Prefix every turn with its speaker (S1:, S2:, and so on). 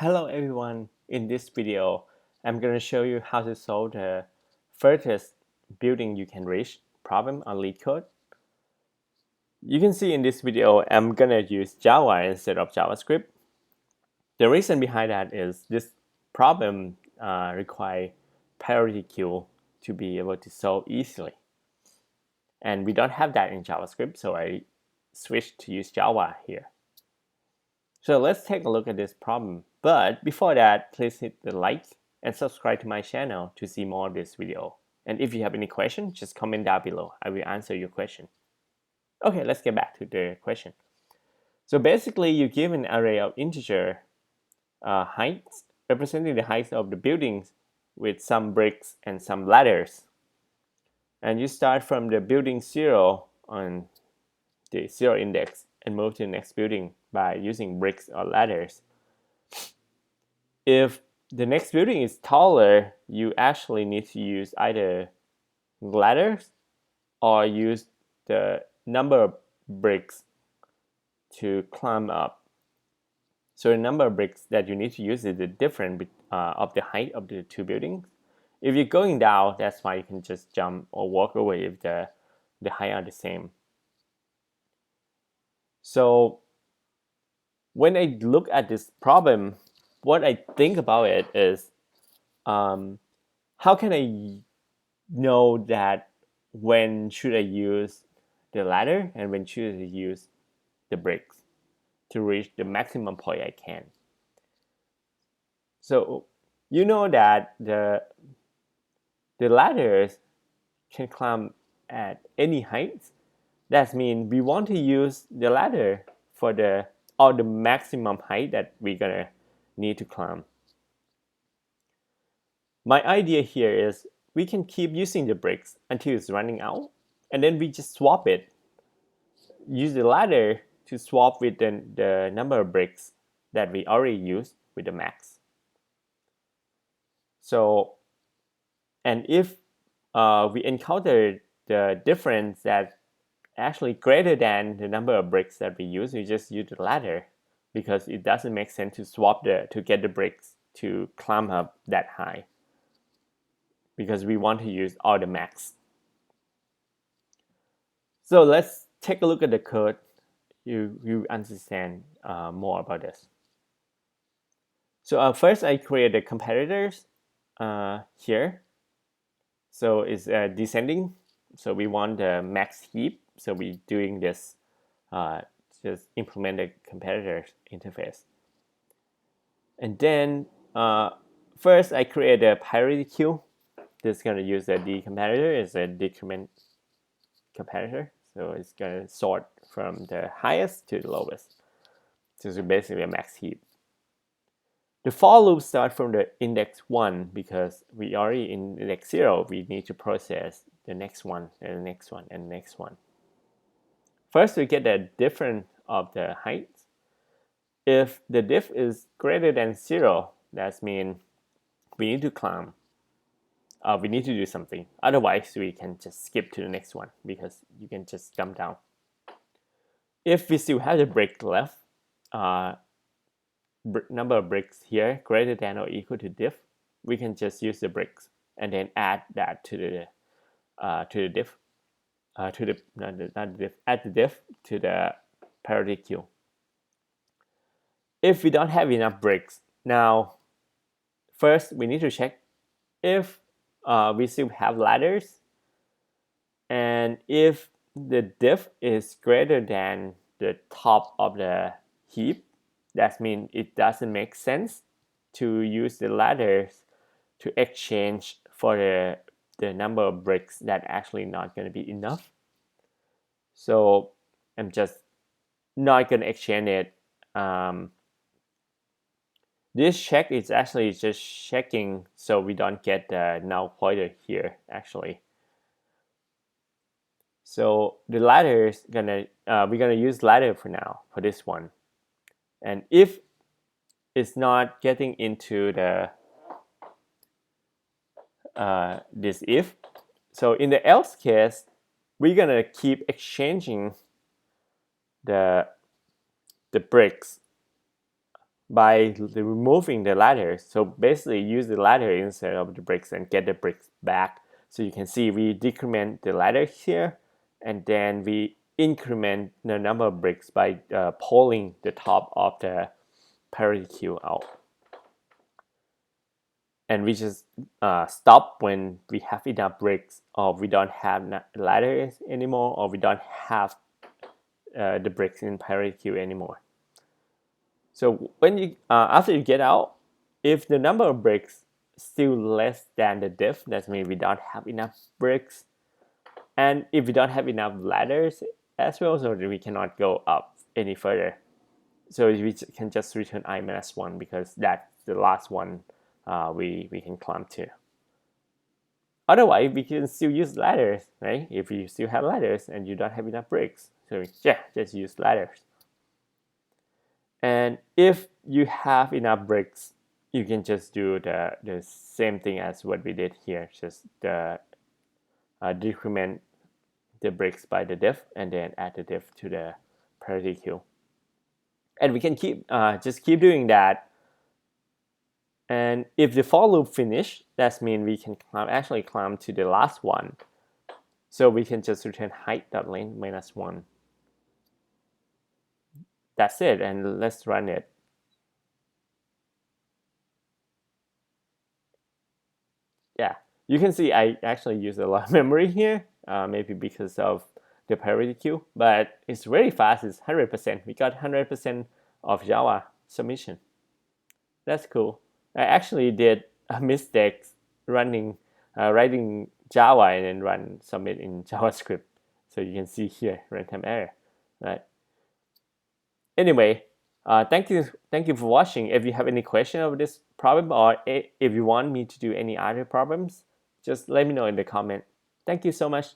S1: Hello everyone, in this video I'm going to show you how to solve the furthest building you can reach problem on Leetcode. You can see in this video I'm going to use Java instead of JavaScript. The reason behind that is this problem requires PriorityQueue to be able to solve easily. And we don't have that in JavaScript, so I switched to use Java here. So let's take a look at this problem. But before that, please hit the like and subscribe to my channel to see more of this video. And if you have any questions, just comment down below. I will answer your question. Okay, let's get back to the question. So basically, you give an array of integer heights representing the height of the buildings with some bricks and some ladders. And you start from the building 0 on the 0 index and move to the next building by using bricks or ladders. If the next building is taller, you actually need to use either ladders or use the number of bricks to climb up. So the number of bricks that you need to use is the difference of the height of the two buildings. If you're going down, that's why you can just jump or walk away if the height are the same. So when I look at this problem, what I think about it is, how can I know that when should I use the ladder and when should I use the bricks to reach the maximum point I can? So you know that the ladders can climb at any height. That means we want to use the ladder for the maximum height that we're gonna need to climb. My idea here is we can keep using the bricks until it's running out, and then we just swap it. Use the ladder to swap with the number of bricks that we already used with the max. So, and if we encounter the difference that actually greater than the number of bricks that we use, we just use the ladder, because it doesn't make sense to swap to get the bricks to climb up that high, because we want to use all the max. So let's take a look at the code. You understand more about this. So first I create the competitors here. So it's descending. So we want the max heap. So we're doing this, just implement the competitor interface. And then first I create a priority queue. This is going to use the D competitor as a decrement competitor. So it's going to sort from the highest to the lowest. So it's basically a max heap. The for loop starts from the index 1 because we already in index 0. We need to process the next one and the next one and the next one. First, we get the difference of the height. If the diff is greater than 0, that means we need to climb. We need to do something. Otherwise, we can just skip to the next one because you can just jump down. If we still have the brick left, number of bricks here greater than or equal to diff, we can just use the bricks and then add that to the diff, add the diff to the priority queue. If we don't have enough bricks, now first we need to check if we still have ladders, and if the diff is greater than the top of the heap, that means it doesn't make sense to use the ladders to exchange for the number of bricks that actually not going to be enough. So I'm just not going to exchange it. This check is actually just checking so we don't get the null pointer here actually. So the ladder is we're gonna use ladder for now for this one. And if it's not getting into the this if, so in the else case, we're gonna keep exchanging the bricks by removing the ladders. So basically use the ladder instead of the bricks and get the bricks back. So you can see we decrement the ladder here, and then we increment the number of bricks by pulling the top of the PriorityQueue out. And we just stop when we have enough bricks, or we don't have ladders anymore, or we don't have the bricks in PriorityQueue anymore. So when you after you get out, if the number of bricks still less than the diff, that means we don't have enough bricks, and if we don't have enough ladders as well, so we cannot go up any further. So we can just return I-1 because that's the last one we can climb to. Otherwise, we can still use ladders, right? If you still have ladders and you don't have enough bricks, so yeah, just use ladders. And if you have enough bricks, you can just do the same thing as what we did here, just decrement the bricks by the diff and then add the diff to the PriorityQueue. And we can just keep doing that. And if the for loop finish, that means we can actually climb to the last one. So we can just return height.length -1. That's it, and let's run it. Yeah, you can see I actually use a lot of memory here, maybe because of the PriorityQueue, but it's very fast. It's 100%. We got 100% of Java submission. That's cool. I actually did a mistake writing Java and then run submit in JavaScript. So you can see here runtime error, right? Anyway, thank you for watching. If you have any question of this problem, or if you want me to do any other problems, just let me know in the comment. Thank you so much.